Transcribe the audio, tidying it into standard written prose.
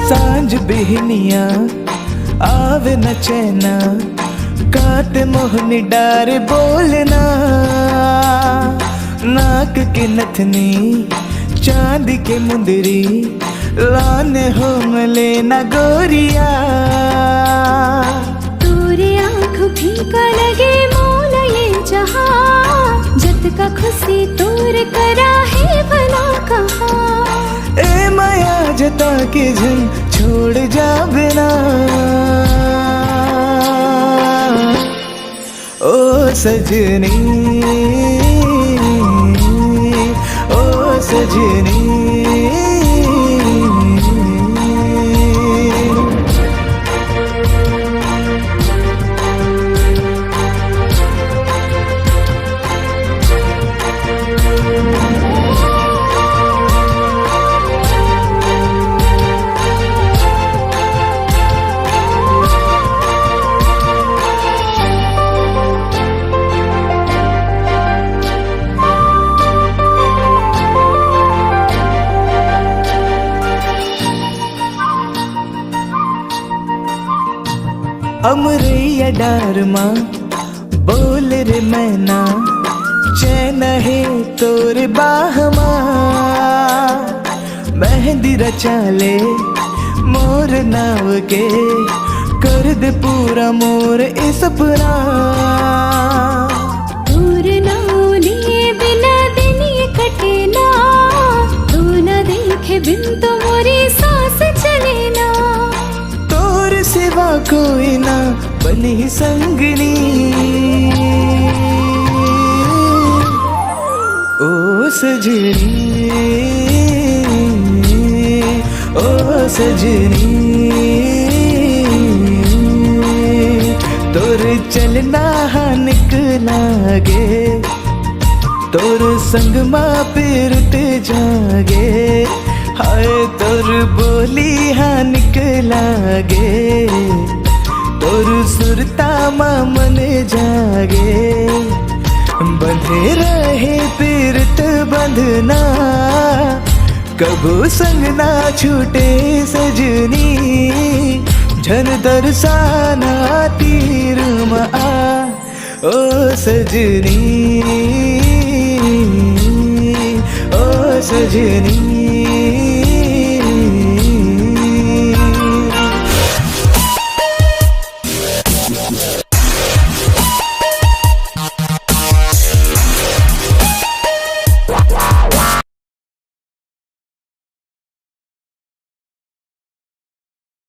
सांझ बिहनिया आवे न चैना, काट मोहनी डार बोलना। नाक के नथनी चांदी के मुंदरी, लाने हो मले न गोरिया। तोरे आँख फीका लगे मोल ये जहां, जत का खुशी तोर करा है भला कहा। ए माया जता के जन छोड़ जा बिना, ओ सजनी ओ सजनी। अमरैया डार माँ बोल रे मैना, चैन है तोर बाह माँ। मेहंदी रचा ले मोर नाव के, कर दे पूरा मोर ए सपना। तोर नाव लिए बिना दिन ये कटे ना, तू न देखे बिन तो मोरी सांस चले ना। तोर सिवा कोई ना बनी संगनी, ओ सजनी ओ सजनी। तोर चलना निकला गे, तोर संग माँ पिरत जागे। हाय तोर बोली हाँ निकला गे, तोर सुरता माँ मन जागे। बंधे रहे पीरत बंधना, कबू संग ना छूटे सजनी। झन दरसाना तीर मा, ओ सजनी ओ सजनी।